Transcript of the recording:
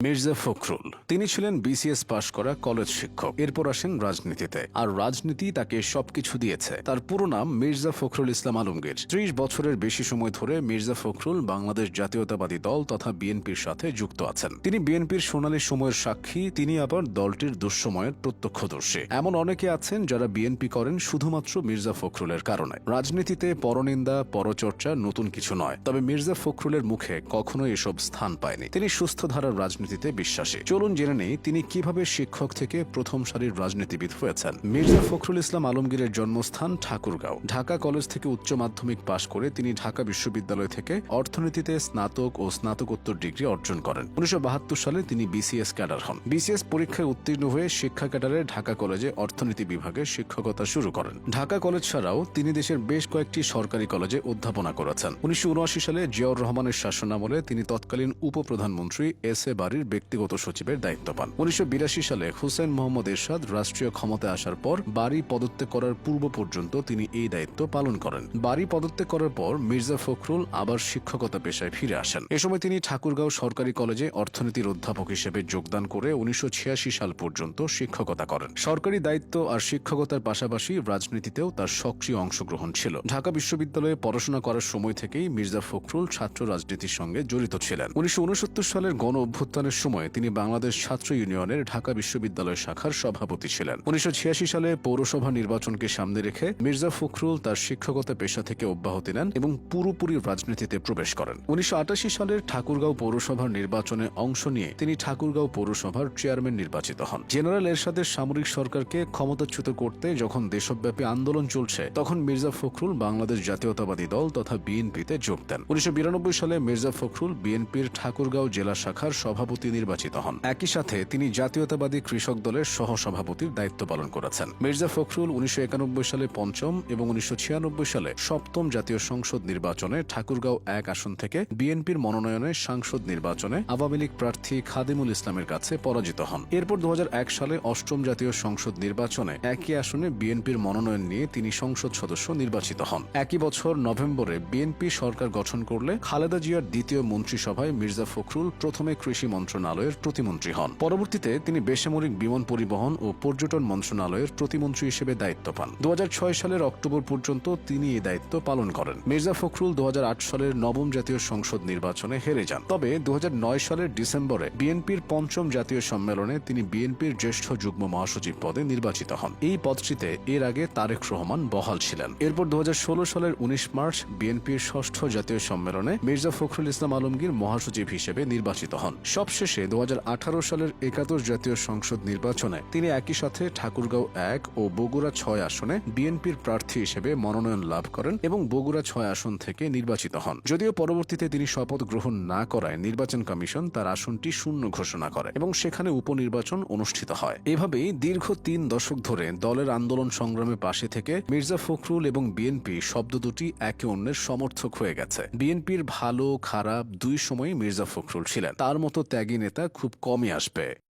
মির্জা ফখরুল তিনি ছিলেন বিসিএস পাশ করা কলেজ শিক্ষক। এরপর আসেন রাজনীতিতে, আর রাজনীতি তাকে সবকিছু দিয়েছে। তার পুরো নাম মির্জা ফখরুল ইসলাম আলমগীর। ৩০ বছরের বেশি সময় ধরে মির্জা ফখরুল বাংলাদেশ জাতীয়তাবাদী দল তথা বিএনপির সাথে যুক্ত আছেন। তিনি বিএনপির সোনালী সময়ের সাক্ষী, তিনি আবার দলটির দুঃসময়ের প্রত্যক্ষদর্শী। এমন অনেকে আছেন যারা বিএনপি করেন শুধুমাত্র মির্জা ফখরুলের কারণে। রাজনীতিতে পরনিন্দা পরচর্চা নতুন কিছু নয়, তবে মির্জা ফখরুলের মুখে কখনো এসব স্থান পায়নি। তিনি সুস্থ ধারার রাজনীতিতে বিশ্বাসী। চলুন জেনে নেই তিনি কিভাবে শিক্ষক থেকে প্রথম সারির রাজনীতিবিদ হয়েছেন। মির্জা ফখরুল ইসলাম আলমগীরের জন্মস্থান ঠাকুরগাঁও। ঢাকা কলেজ থেকে উচ্চ মাধ্যমিক পাশ করে তিনি ঢাকা বিশ্ববিদ্যালয় থেকে অর্থনীতিতে স্নাতক ও স্নাতকোত্তর ডিগ্রি অর্জন করেন। ১৯৭২ সালে তিনি বিসিএস ক্যাডার হন। বিসিএস পরীক্ষায় উত্তীর্ণ হয়ে শিক্ষা ক্যাডারে ঢাকা কলেজে অর্থনীতি বিভাগে শিক্ষকতা শুরু করেন। ঢাকা কলেজ ছাড়াও তিনি দেশের বেশ কয়েকটি সরকারি কলেজে অধ্যাপনা করেছেন। ১৯৭৯ সালে জিয়াউর রহমানের শাসনামলে তিনি তৎকালীন উপপ্রধানমন্ত্রী এস এ বারীর ব্যক্তিগত সচিবের দায়িত্ব পান। ১৯৮২ সালে হুসেন মোহাম্মদ এরশাদ রাষ্ট্রীয় ক্ষমতায় আসার পর বারী পদত্যাগ করার পূর্ব পর্যন্ত তিনি এই দায়িত্ব পালন করেন। বারী পদত্যাগ করার পর মির্জা ফখরুল আবার শিক্ষকতা পেশায় ফিরে আসেন। এ সময় তিনি ঠাকুরগাঁও সরকারি কলেজে অর্থনীতির অধ্যাপক হিসেবে যোগদান করে ১৯৮৬ সাল পর্যন্ত শিক্ষকতা করেন। সরকারি দায়িত্ব আর শিক্ষকতার পাশাপাশি রাজনীতিতেও তার সক্রিয় অংশগ্রহণ ছিল। ঢাকা বিশ্ববিদ্যালয়ে পড়াশোনা করার সময় থেকেই মির্জা ফখরুল ছাত্র রাজনীতির সঙ্গে জড়িত ছিলেন। ১৯৬৯ সালের গণ অভ্যুত্থানের সময় তিনি বাংলাদেশ ছাত্র ইউনিয়নের ঢাকা বিশ্ববিদ্যালয় শাখার সভাপতি ছিলেন। ১৯৮৬ সালে পৌরসভা নির্বাচনকে সামনে রেখে মির্জা ফখরুল তার শিক্ষকতা পেশা থেকে অব্যাহতি নেন এবং পুরোপুরি রাজনীতিতে প্রবেশ করেন। ১৯৮৮ সালের ঠাকুরগাঁও পৌরসভার নির্বাচনে অংশ নিয়ে তিনি ঠাকুরগাঁও পৌরসভার চেয়ারম্যান নির্বাচিত হন। জেনারেল এরশাদের সামরিক সরকারকে ক্ষমতাচ্যুত করতে যখন দেশব্যাপী আন্দোলন চলছে, তখন মির্জা ফখরুল বাংলাদেশ জাতীয়তাবাদী দল তথা বিএনপিতে যোগ দেন। ১৯৯২ সালে মির্জা ফখরুল বিএনপির ঠাকুরগাঁও জেলা শাখার সভাপতি নির্বাচিত হন। একই সাথে তিনি জাতীয়তাবাদী কৃষক দলের সহসভাপতির দায়িত্ব পালন করেছেন। মির্জা ফখরুল ১৯৯১ সালে পঞ্চম এবং ১৯৯৬ সালে সপ্তম জাতীয় সংসদ নির্বাচনে ঠাকুরগাঁও ১ আসন থেকে বিএনপির মনোনয়নে সাংসদ নির্বাচনে আওয়ামী লীগ প্রার্থী খাদিমুল ইসলামের কাছে পরাজিত হন। এরপর ২০০১ সালে অষ্টম জাতীয় সংসদ নির্বাচনে একই আসনে বিএনপির মনোনয়ন নিয়ে তিনি সংসদ সদস্য নির্বাচিত হন। একই বছর নভেম্বরে বিএনপি সরকার গঠন করলে খালেদা জিয়ার দ্বিতীয় মন্ত্রিসভায় মির্জা ফখরুল প্রথমে কৃষি মন্ত্রণালয়ের প্রতিমন্ত্রী হন। পরবর্তীতে তিনি বেসামরিক বিমান পরিবহন ও পর্যটন মন্ত্রণালয়ের প্রতিমন্ত্রী হিসেবে দায়িত্ব পান। ২০০৬ সালের অক্টোবর পর্যন্ত তিনি এই দায়িত্ব পালন করেন। মির্জা ফখরুল ২০০৮ সালের নবম জাতীয় সংসদ নির্বাচনে হেরে যান। তবে ২০০৯ সালের ডিসেম্বরে বিএনপির পঞ্চম জাতীয় সম্মেলনে তিনি বিএনপির জ্যেষ্ঠ যুগ্ম মহাসচিব পদে নির্বাচিত হন। এই পদটিতে এর আগে তারেক রহমান বহাল ছিলেন। এরপর ২০১৬ সালের ১৯ মার্চ বিএনপির ষষ্ঠ জাতীয় সম্মেলনে মির্জা ফখরুল ইসলাম আলমগীর মহাসচিব হিসেবে নির্বাচিত হন। সবশেষে ২০১৮ সালের ৭১ জাতীয় সংসদ নির্বাচনে তিনি একই সাথে ঠাকুরগাঁও ১ ও বগুড়া ৬ আসনে বিএনপির প্রার্থী হিসেবে মনোনয়ন লাভ করেন এবং বগুড়া ৬ আসন থেকে নির্বাচিত হন। যদিও পরবর্তীতে তিনি শপথ গ্রহণ না করায় নির্বাচন কমিশন তার আসনটি শূন্য ঘোষণা করে এবং সেখানে উপনির্বাচন অনুষ্ঠিত হয়। এভাবেই দীর্ঘ ৩ দশক ধরে দলের আন্দোলন সংগ্রামে পাশে থেকে মির্জা ফখরুল এবং বিএনপি শব্দ দুটি একে অন্যের সমর্থক হয়ে গেছে। বিএনপির ভালো খারাপ দুই সময়ই মির্জা ফখরুল ছিলেন। তার মতো ত্যাগী নেতা খুব কমই আসবে।